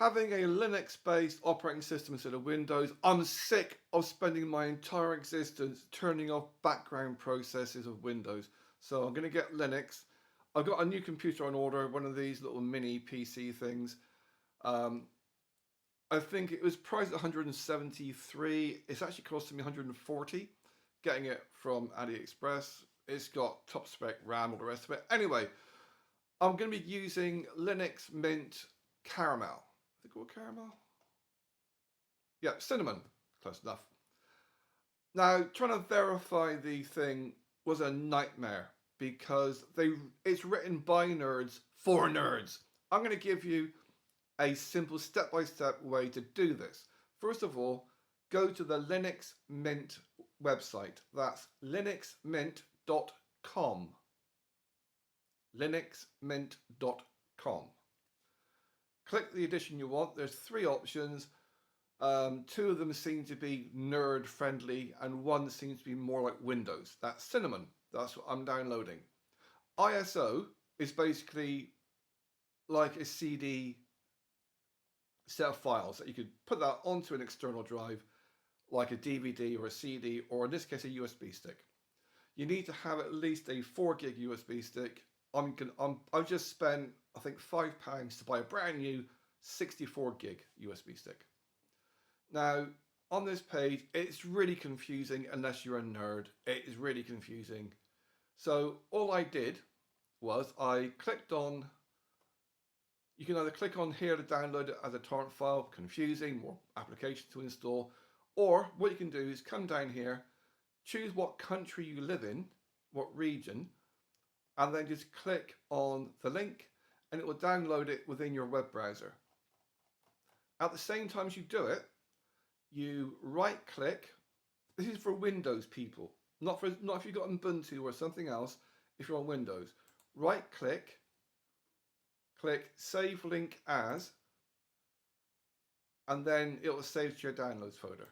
Having a Linux-based operating system instead of Windows, I'm sick of spending my entire existence turning off background processes of Windows. So I'm going to get Linux. I've got a new computer on order, one of these little mini PC things. Um, I think it was priced at 173. It's actually costing me 140. Getting it from AliExpress. It's got top spec RAM, all the rest of it. Anyway, I'm going to be using Linux Mint Caramel. Is it called Caramel? Yeah, Cinnamon. Close enough. Now, trying to verify the thing was a nightmare because it's written by nerds for nerds. I'm going to give you a simple step-by-step way to do this. First of all, go to the Linux Mint website. That's linuxmint.com. linuxmint.com. Click the edition you want. There's 3 options. 2 of them seem to be nerd friendly and one seems to be more like Windows. That's Cinnamon. That's what I'm downloading. ISO is basically like a CD set of files that you could put that onto an external drive like a DVD or a CD or in this case a USB stick. You need to have at least a 4 gig USB stick. I've just spent I think £5 to buy a brand new 64 gig USB stick. Now on this page it's really confusing unless you're a nerd. It is really confusing. So all I did was I clicked on, you can either click on here to download it as a torrent file, confusing, more applications to install, or what you can do is come down here, choose what country you live in, what region, and then just click on the link and it will download it within your web browser. At the same time as you do it, you right click. This is for Windows people, not if you've got Ubuntu or something else. If you're on Windows, right click, click Save Link As, and then it will save to your downloads folder.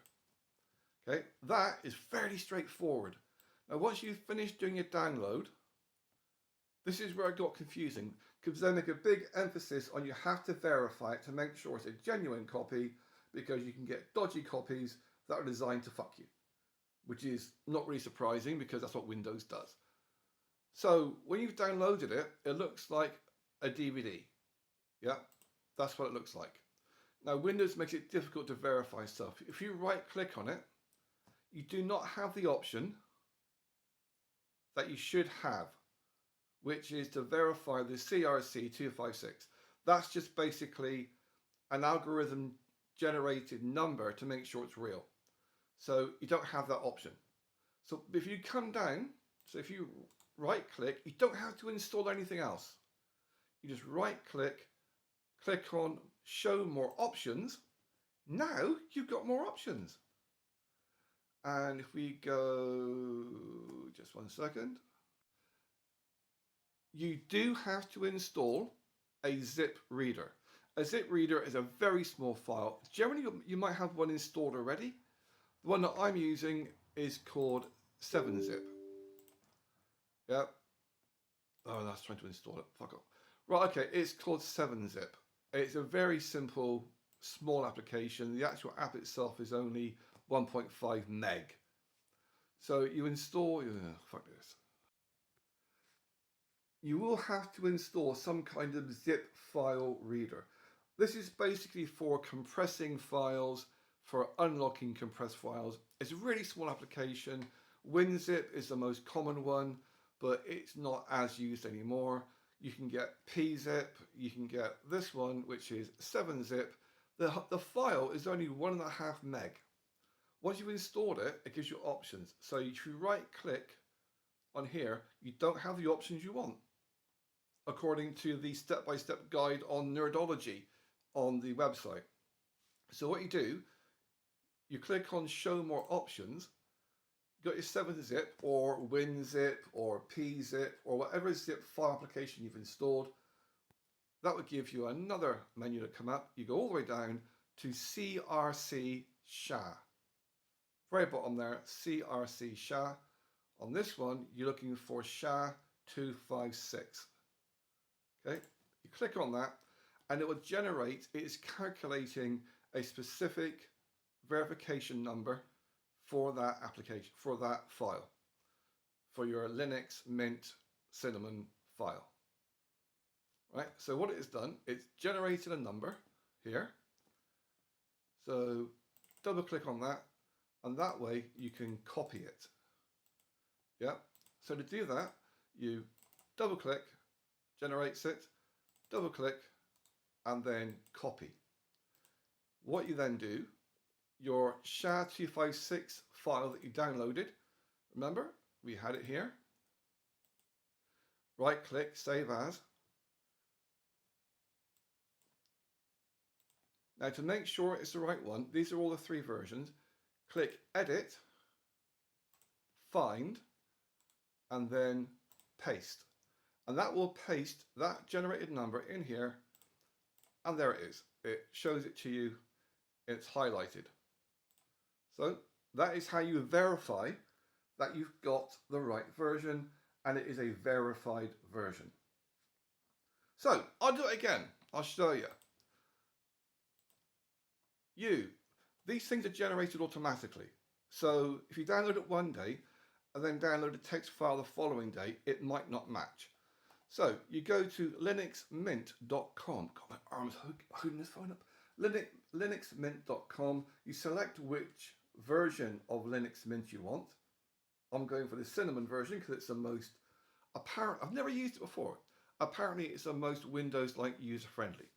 Okay, that is fairly straightforward. Now once you've finished doing your download, this is where it got confusing because they make a big emphasis on you have to verify it to make sure it's a genuine copy, because you can get dodgy copies that are designed to fuck you, which is not really surprising because that's what Windows does. So when you've downloaded it, it looks like a DVD. Yeah, that's what it looks like. Now Windows makes it difficult to verify stuff. If you right click on it, you do not have the option that you should have, which is to verify the CRC256. That's just basically an algorithm generated number to make sure it's real. So you don't have that option. So if you come down, so if you right click, you don't have to install anything else. You just right click, click on show more options. Now you've got more options. And if we go, just 1 second, you do have to install a zip reader. A zip reader is a very small file. Generally, you might have one installed already. The one that I'm using is called 7-zip. Yep. Oh, that's trying to install it. Fuck off. Right, okay, it's called 7-zip. It's a very simple, small application. The actual app itself is only 1.5 meg. So you install, fuck this. You will have to install some kind of zip file reader. This is basically for compressing files, for unlocking compressed files. It's a really small application. WinZip is the most common one, but it's not as used anymore. You can get PZip, you can get this one, which is 7-zip. The file is only 1.5 meg. Once you've installed it, it gives you options. So if you right click on here, you don't have the options you want, according to the step-by-step guide on Nerdology on the website. So what you do, you click on show more options, you got your 7-zip or WinZip or PZip or whatever zip file application you've installed. That would give you another menu to come up. You go all the way down to CRC SHA. Very bottom there, CRC SHA. On this one, you're looking for SHA 256. Okay, you click on that, and it will generate, it's calculating a specific verification number for that application, for that file, for your Linux Mint Cinnamon file. Right, so what it has done, it's generated a number here. So double click on that, and that way you can copy it. Yeah, so to do that, you double click, generates it, double click, and then copy. What you then do, your SHA-256 file that you downloaded, remember, we had it here. Right click, save as. Now to make sure it's the right one, these are all the 3 versions. Click edit, find, and then paste. And that will paste that generated number in here, and there it is. It shows it to you, it's highlighted. So that is how you verify that you've got the right version, and it is a verified version. So I'll do it again. I'll show you. These things are generated automatically. So if you download it one day and then download a text file the following day, it might not match. So you go to linuxmint.com. God, my arm's holding this phone up. linuxmint.com. You select which version of Linux Mint you want. I'm going for the Cinnamon version because it's the most apparent. I've never used it before. Apparently it's the most Windows-like user-friendly.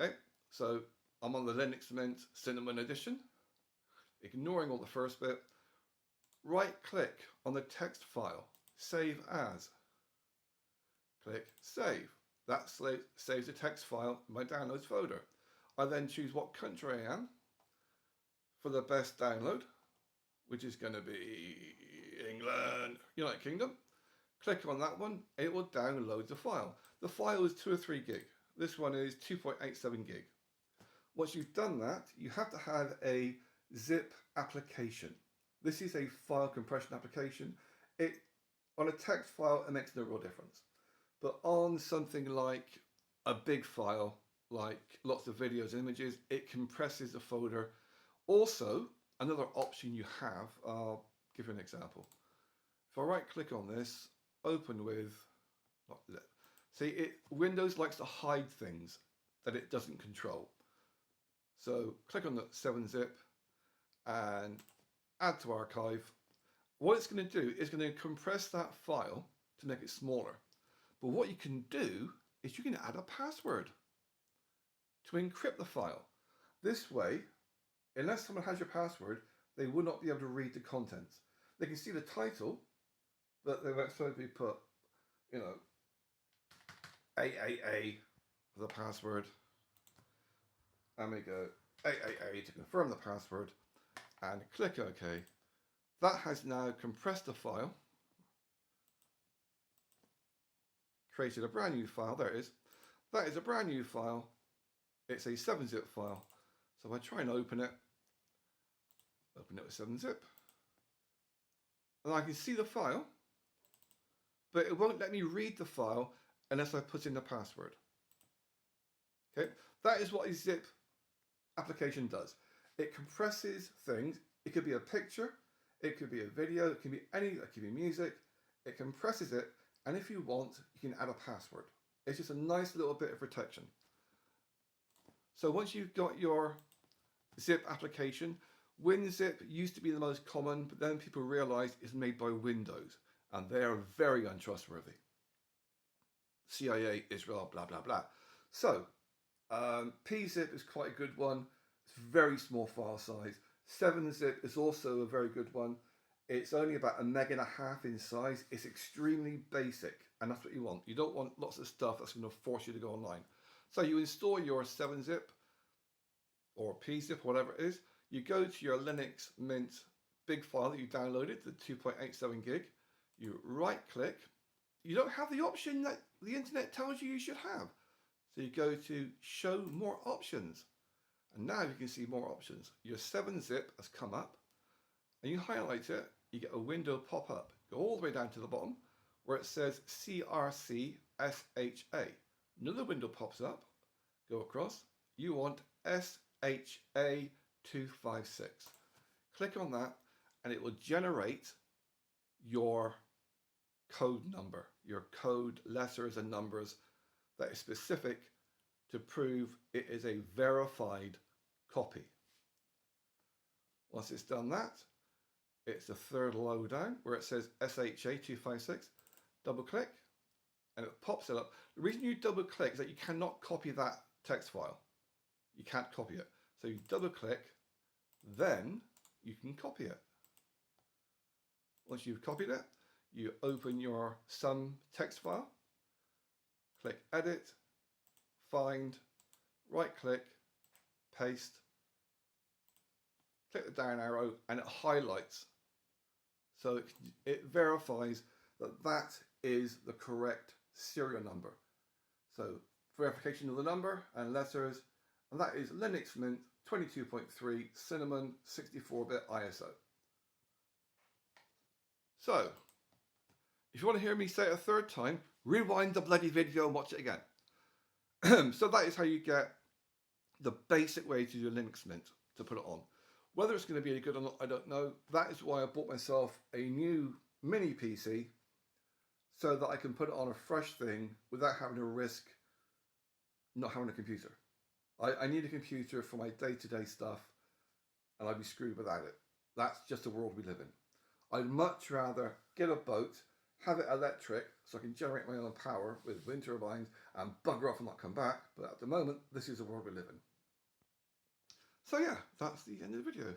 Okay, so I'm on the Linux Mint Cinnamon edition. Ignoring all the first bit. Right click on the text file, save as. Click save. That saves the text file in my downloads folder. I then choose what country I am for the best download, which is going to be England, United Kingdom. Click on that one, it will download the file. The file is 2 or 3 gig. This one is 2.87 gig. Once you've done that, you have to have a zip application. This is a file compression application. On a text file, it makes no real difference. But on something like a big file, like lots of videos and images, it compresses the folder. Also, another option you have, I'll give you an example. If I right click on this, open with, Windows likes to hide things that it doesn't control. So click on the 7-zip and add to archive. What it's going to do is going to compress that file to make it smaller. But what you can do is you can add a password to encrypt the file. This way, unless someone has your password, they will not be able to read the contents. They can see the title, but they won't supposedly put, AAA for the password. And we go AAA to confirm the password and click OK. That has now compressed the file, created a brand new file. There it is. That is a brand new file. It's a 7-zip file. So if I try and open it with 7-zip, and I can see the file, but it won't let me read the file unless I put in the password. Okay, that is what a zip application does. It compresses things. It could be a picture, it could be a video, it could be it could be music. It compresses it, and if you want, you can add a password. It's just a nice little bit of protection. So once you've got your zip application, WinZip used to be the most common, but then people realized it's made by Windows, and they are very untrustworthy. CIA, Israel, blah, blah, blah. So pzip is quite a good one. It's very small file size. 7-zip is also a very good one. It's only about 1.5 meg in size. It's extremely basic, and that's what you want. You don't want lots of stuff that's going to force you to go online. So you install your 7-zip or pzip, whatever it is. You go to your Linux Mint big file that you downloaded, the 2.87 gig. You right click. You don't have the option that the internet tells you should have. So you go to show more options. And now you can see more options. Your 7-zip has come up, and you highlight it, you get a window pop up. Go all the way down to the bottom where it says CRC SHA. Another window pops up. go across. You want SHA256. Click on that and it will generate your code number, your code letters and numbers that is specific to prove it is a verified copy. Once it's done that, it's the third low down where it says SHA256. Double click and it pops it up. The reason you double click is that you cannot copy that text file. You can't copy it. So you double click, then you can copy it. Once you've copied it, you open your sum text file, click edit, find, right click, paste, click the down arrow and it highlights. So it verifies that that is the correct serial number. So verification of the number and letters, and that is Linux Mint 22.3 Cinnamon 64-bit ISO. So, if you want to hear me say it a third time, rewind the bloody video and watch it again. So that is how you get the basic way to do Linux Mint, to put it on. Whether it's going to be any good or not, I don't know. That is why I bought myself a new mini PC, so that I can put it on a fresh thing without having to risk not having a computer. I need a computer for my day-to-day stuff, and I'd be screwed without it. That's just the world we live in. I'd much rather get a boat, have it electric, so I can generate my own power with wind turbines and bugger off and not come back. But at the moment, this is the world we live in. So yeah, that's the end of the video.